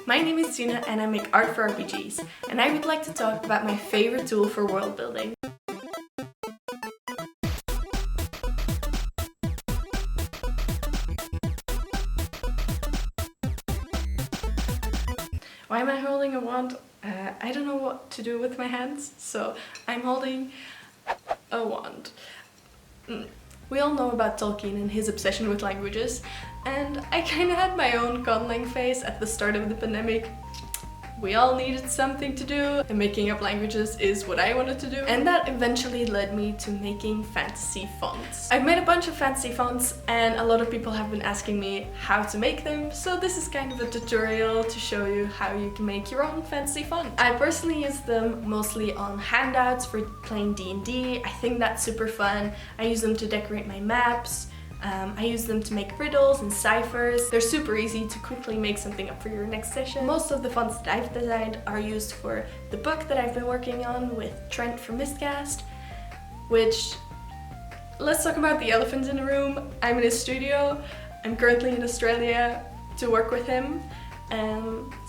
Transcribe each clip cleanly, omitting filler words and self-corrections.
My name is Tina and I make art for RPGs, and I would like to talk about my favorite tool for world building. Why am I holding a wand? I don't know what to do with my hands, so I'm holding a wand. We all know about Tolkien and his obsession with languages, and I kinda had my own conlang phase at the start of the pandemic. We all needed something to do, and making up languages is what I wanted to do. And that eventually led me to making fantasy fonts. I've made a bunch of fantasy fonts, and a lot of people have been asking me how to make them, so this is kind of a tutorial to show you how you can make your own fantasy font. I personally use them mostly on handouts for playing D&D. I think that's super fun. I use them to decorate my maps. I use them to make riddles and ciphers. They're super easy to quickly make something up for your next session. Most of the fonts that I've designed are used for the book that I've been working on with Trent from Mistcast, which, let's talk about the elephant in the room. I'm in his studio. I'm currently in Australia to work with him.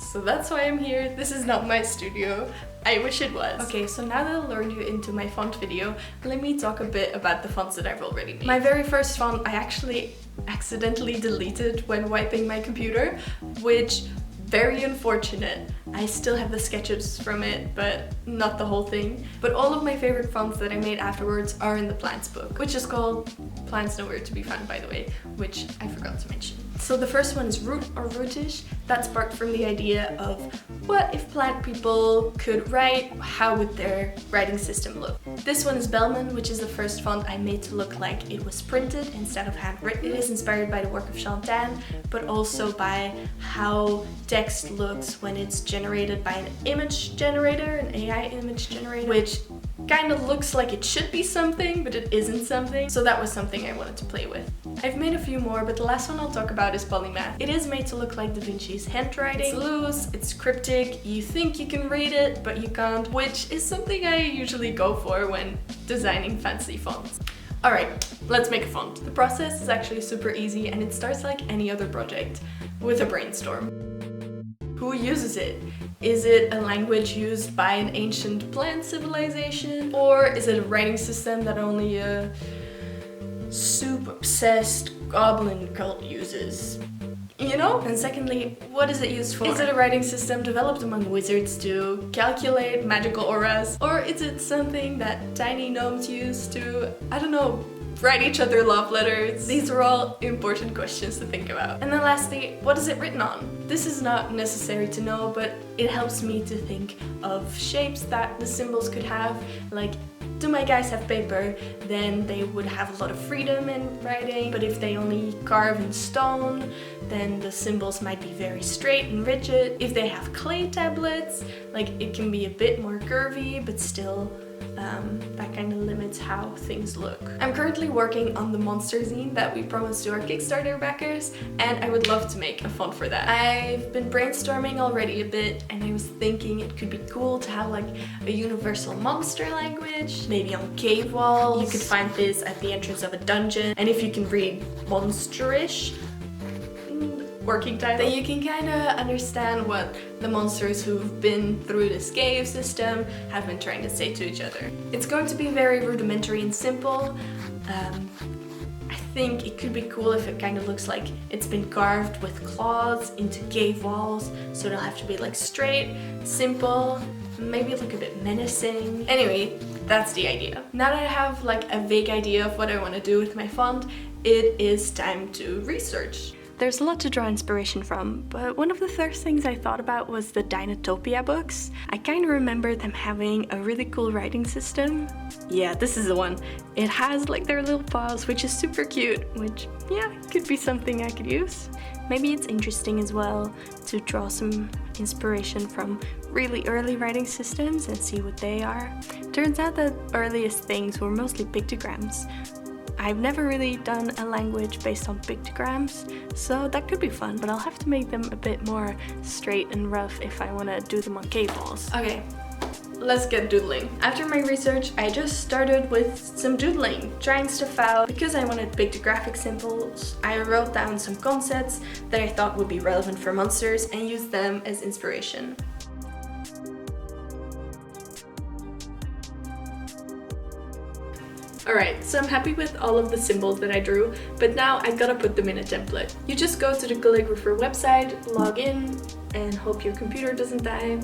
So that's why I'm here. This is not my studio. I wish it was. Okay, so now that I lured you into my font video, let me talk a bit about the fonts that I've already made. My very first font I actually accidentally deleted when wiping my computer, which, very unfortunate. I still have the sketches from it, but not the whole thing. But all of my favorite fonts that I made afterwards are in the plants book, which is called Plants Nowhere to be Found, by the way, which I forgot to mention. So the first one is Root or Rootish. That sparked from the idea of what if plant people could write, how would their writing system look? This one is Bellman, which is the first font I made to look like it was printed instead of handwritten. It is inspired by the work of Chantan, but also by how text looks when it's generated by an image generator, an AI image generator, which kind of looks like it should be something, but it isn't something. So that was something I wanted to play with. I've made a few more, but the last one I'll talk about is Polymath. It is made to look like Da Vinci's handwriting. It's loose, it's cryptic, you think you can read it, but you can't, which is something I usually go for when designing fancy fonts. Alright, let's make a font. The process is actually super easy, and it starts like any other project, with a brainstorm. Who uses it? Is it a language used by an ancient plant civilization? Or is it a writing system that only a soup-obsessed goblin cult uses? You know? And secondly, what is it used for? Is it a writing system developed among wizards to calculate magical auras? Or is it something that tiny gnomes use to, I don't know, write each other love letters? These are all important questions to think about. And then lastly, what is it written on? This is not necessary to know, but it helps me to think of shapes that the symbols could have. Like, do my guys have paper? Then they would have a lot of freedom in writing. But if they only carve in stone, then the symbols might be very straight and rigid. If they have clay tablets, like, it can be a bit more curvy, but still that kind of limits how things look. I'm currently working on the monster zine that we promised to our Kickstarter backers, and I would love to make a font for that. I've been brainstorming already a bit, and I was thinking it could be cool to have like a universal monster language, maybe on cave walls. You could find this at the entrance of a dungeon, and if you can read monsterish, working title, then you can kind of understand what the monsters who've been through this cave system have been trying to say to each other. It's going to be very rudimentary and simple. I think it could be cool if it kind of looks like it's been carved with claws into cave walls, so it'll have to be like straight, simple, maybe look a bit menacing. Anyway, that's the idea. Now that I have like a vague idea of what I want to do with my font, it is time to research. There's a lot to draw inspiration from, but one of the first things I thought about was the Dinotopia books. I kind of remember them having a really cool writing system. Yeah, this is the one. It has like their little paws, which is super cute, which, yeah, could be something I could use. Maybe it's interesting as well to draw some inspiration from really early writing systems and see what they are. Turns out that earliest things were mostly pictograms. I've never really done a language based on pictograms, so that could be fun, but I'll have to make them a bit more straight and rough if I want to do them on cave walls. Okay, let's get doodling. After my research, I just started with some doodling, trying stuff out. Because I wanted pictographic symbols, I wrote down some concepts that I thought would be relevant for monsters and used them as inspiration. Alright, so I'm happy with all of the symbols that I drew, but now I gotta put them in a template. You just go to the calligrapher website, log in, and hope your computer doesn't die.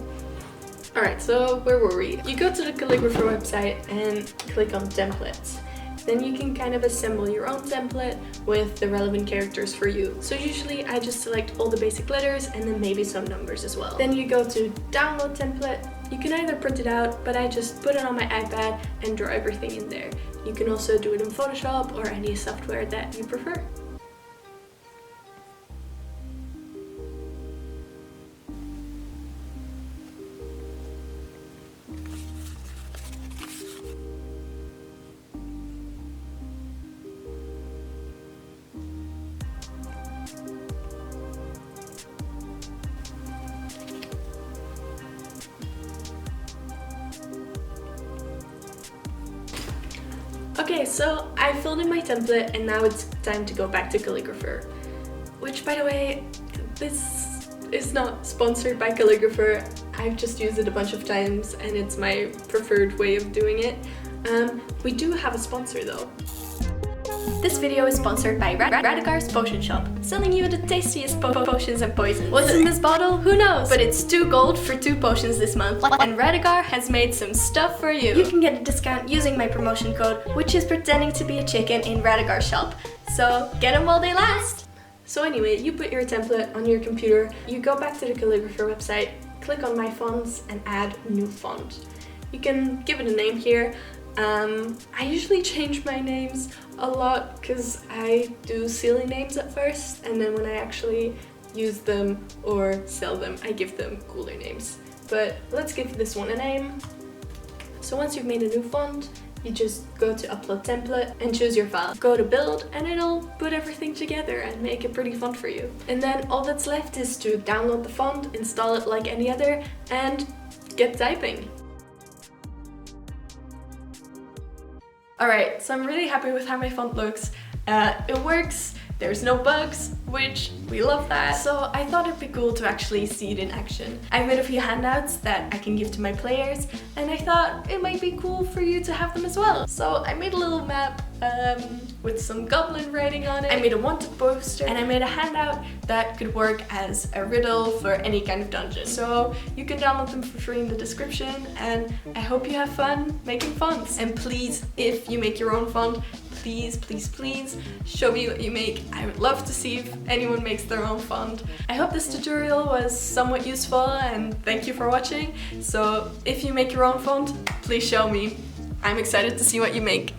Alright, so where were we? You go to the calligrapher website and click on templates. Then you can kind of assemble your own template with the relevant characters for you. So usually I just select all the basic letters and then maybe some numbers as well. Then you go to download template. You can either print it out, but I just put it on my iPad and draw everything in there. You can also do it in Photoshop or any software that you prefer. Okay, so I filled in my template and now it's time to go back to Calligrapher. Which, by the way, this is not sponsored by Calligrapher. I've just used it a bunch of times and it's my preferred way of doing it. We do have a sponsor though. This video is sponsored by Radicar's Potion Shop, selling you the tastiest potions and poisons. What's in this bottle? Who knows? But it's 2 gold for 2 potions this month, and Radicar has made some stuff for you. You can get a discount using my promotion code, which is pretending to be a chicken in Radicar's shop. So get them while they last! So anyway, you put your template on your computer, you go back to the calligrapher website, click on my fonts and add new font. You can give it a name here. I usually change my names a lot because I do silly names at first, and then when I actually use them or sell them, I give them cooler names. But let's give this one a name. So once you've made a new font, you just go to upload template and choose your file. Go to build and it'll put everything together and make a pretty font for you. And then all that's left is to download the font, install it like any other, and get typing. Alright, so I'm really happy with how my font looks. It works, there's no bugs, which we love that. So I thought it'd be cool to actually see it in action. I made a few handouts that I can give to my players, and I thought it might be cool for you to have them as well. So I made a little map with some goblin writing on it. I made a wanted poster, and I made a handout that could work as a riddle for any kind of dungeon. So you can download them for free in the description, and I hope you have fun making fonts. And please, if you make your own font, please, please, please show me what you make. I would love to see if anyone makes their own font. I hope this tutorial was somewhat useful, and thank you for watching. So if you make your own font, please show me. I'm excited to see what you make.